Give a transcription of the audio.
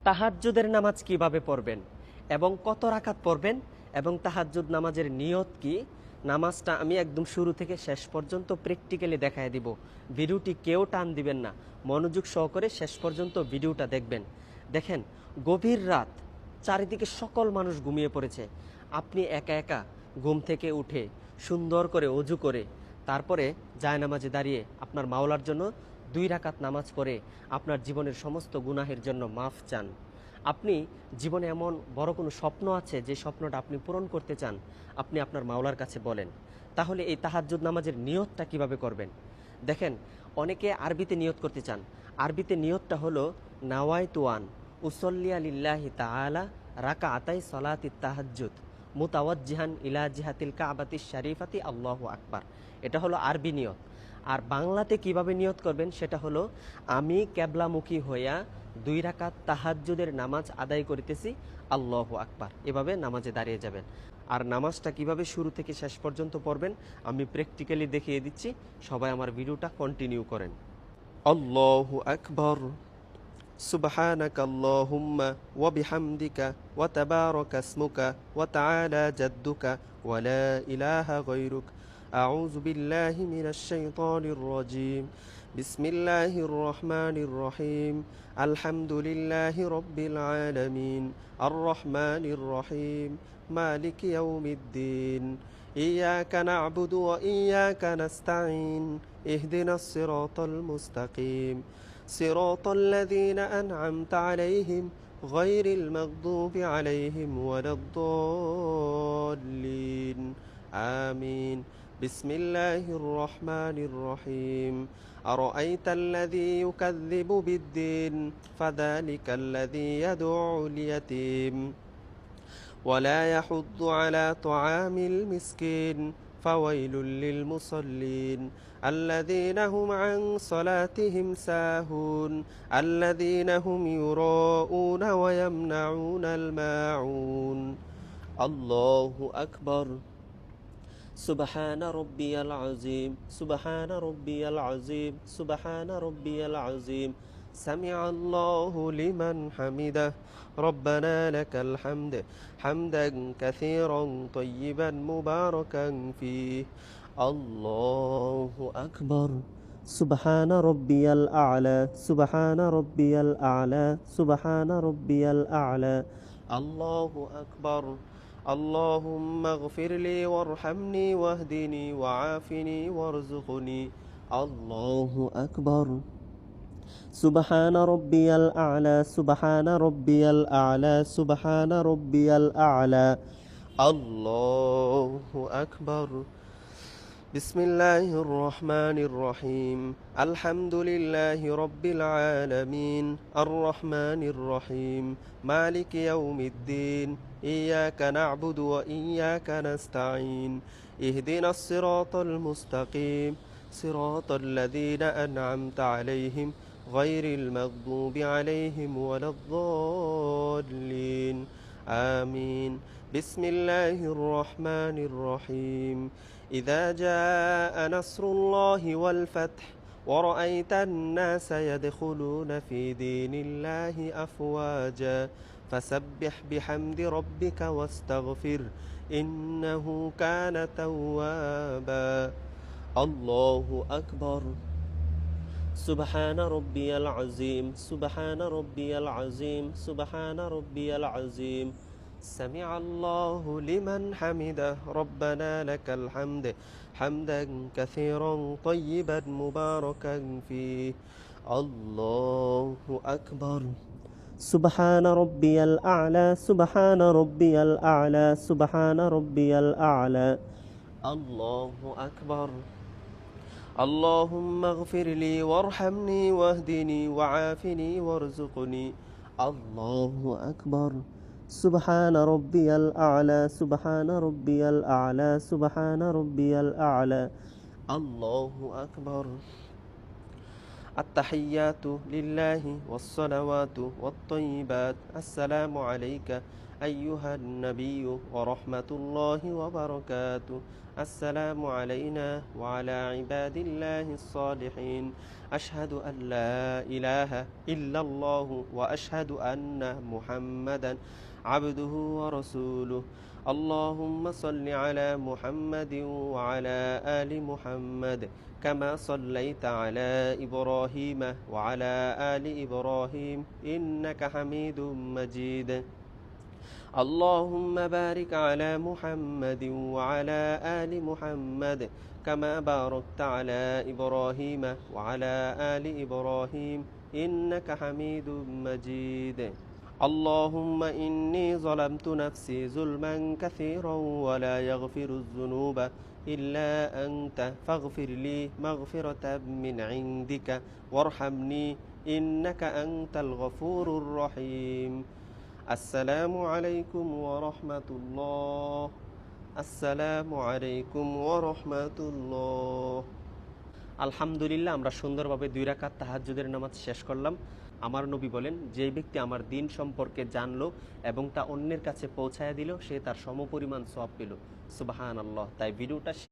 তাহাজ্জুদের নামাজ কিভাবে পড়বেন এবং কত রাকাত পড়বেন এবং তাহাজ্জুদ নামাজের নিয়ত কি, নামাজটা আমি একদম শুরু থেকে শেষ পর্যন্ত প্র্যাকটিক্যালি দেখায় দিব। ভিডিওটি কেউ টান দিবেন না, মনোযোগ সহকারে শেষ পর্যন্ত ভিডিওটা দেখবেন। দেখেন, গভীর রাত, চারিদিকে সকল মানুষ ঘুমিয়ে পড়েছে, আপনি একা একা ঘুম থেকে উঠে সুন্দর করে অজু করে তারপরে জায়নামাজে দাঁড়িয়ে আপনার মাওলার জন্য 2 রাকাত নামাজ পড়ে আপনার জীবনের সমস্ত গুনাহের জন্য মাফ চান। আপনি জীবনে এমন বড় কোনো স্বপ্ন আছে যে স্বপ্নটা আপনি পূরণ করতে চান, আপনি আপনার মাওলার কাছে বলেন। তাহলে এই তাহাজ্জুদ নামাজের নিয়তটা কিভাবে করবেন? দেখেন, অনেকে আরবিতে নিয়ত করতে চান। আরবিতে নিয়তটা হলো নাওয়াইতুয়ান উসল্লিয়া লিল্লাহি তাআলা রাকাআতাই সলাতিত তাহাজ্জুদ মুতাওয়াজ্জিহান ইলা জিহাতিল কাবাতিশ শরীফাতি আল্লাহু আকবার। এটা হলো আরবি নিয়ত। আর বাংলাতে কিভাবে নিয়ত করবেন সেটা হলো, আমি কেবলামুখী হইয়া 2 রাকাত তাহাজ্জুদের নামাজ আদায় করিতেছি, আল্লাহু আকবার। এভাবে নামাজে দাঁড়িয়ে যাবেন। আর নামাজটা কিভাবে শুরু থেকে শেষ পর্যন্ত পড়বেন আমি প্র্যাকটিক্যালি দেখিয়ে দিচ্ছি, সবাই আমার ভিডিওটা কন্টিনিউ করেন। আল্লাহু আকবার, সুবহানাকা আল্লাহুম্মা ওয়া বিহামদিকা ওয়া তাবারাকা ইসমুকা ওয়া তাআলা জাদ্দুকা ওয়া লা ইলাহা গায়রুক। আউযু বিল্লাহি মিনাশ শাইতানির রাজীম। বিসমিল্লাহির রহমানির রহিম। আলহামদুলিল্লাহি রাব্বিল আলামিন। আর রহমানির রহিম। মালিকি ইয়াউমিদ্দিন। ইয়াকা না'বুদু ওয়া ইয়াকা নাস্তাঈন। ইহদিনাস সিরাতাল মুস্তাকিম। صراط الذين أنعمت عليهم غير المغضوب عليهم ولا الضالين آمين. بسم الله الرحمن الرحيم. أرأيت الذي يكذب بالدين فذلك الذي يدعو اليتيم ولا يحض على طعام المسكين فويل للمصلين الذين هم عن صلاتهم ساهون الذين هم يراءون ويمنعون الماعون. الله أكبر. سبحان ربي العظيم سبحان ربي العظيم سبحان ربي العظيم. سمع الله لمن حمده ربنا لك الحمد حمدا كثيرا طيبا مباركا فيه. الله أكبر. سبحان ربي الأعلى سبحان ربي الأعلى سبحان ربي الأعلى. الله أكبر. اللهم اغفر لي وارحمني واهدني وعافني وارزقني. الله أكبر. سبحان ربي الأعلى سبحان ربي الأعلى سبحان ربي الأعلى. الله أكبر. بسم الله الرحمن الرحيم. الحمد لله رب العالمين الرحمن الرحيم مالك يوم الدين. إياك نعبد وإياك نستعين. اهدنا الصراط المستقيم صراط الذين أنعمت عليهم غير المغضوب عليهم ولا الضالين آمين. بسم الله الرحمن الرحيم. إذا جاء نصر الله والفتح ورأيت الناس يدخلون في دين الله أفواجا فسبح بحمد ربك واستغفر إنه كان توابا. الله أكبر. سبحان ربي العظيم سبحان ربي العظيم سبحان ربي العظيم. سمع الله لمن حمده ربنا لك الحمد حمدا كثيرا طيبا مباركا فيه. الله أكبر. سبحان ربي الأعلى سبحان ربي الأعلى سبحان ربي الأعلى. الله أكبر. اللهم اغفر لي وارحمني واهدني وعافني وارزقني. الله أكبر. سبحان ربي الأعلى سبحان ربي الأعلى سبحان ربي الأعلى. الله أكبر. التحيات لله والصلوات والطيبات السلام عليك أيها النبي ورحمة الله وبركاته السلام علينا وعلى عباد الله الصالحين أشهد أن لا إله إلا الله وأشهد أن محمدا عبده ورسوله اللهم صل على محمد وعلى آل محمد كما صليت على إبراهيم وعلى آل إبراهيم إنك حميد مجيد اللهم بارك على محمد وعلى آل محمد كما باركت على إبراهيم وعلى آل إبراهيم إنك حميد مجيد اللهم إني ظلمت نفسي ظلما كثيرا ولا يغفر الذنوب إلا أنت فاغفر لي مغفرة من عندك وارحمني إنك أنت الغفور الرحيم السلام عليكم ورحمة الله السلام عليكم ورحمة الله আলহামদুলিল্লাহ আমরা সুন্দরভাবে 2 রাকাত তাহাজ্জুদের নামাজ শেষ করলাম। আমার নবী বলেন, যে ব্যক্তি আমার দিন সম্পর্কে জানলো এবং তা অন্যের কাছে পৌঁছায়া দিল, সে তার সমপরিমাণ সওয়াব পেল। সুবহানাল্লাহ। তাই ভিডিওটা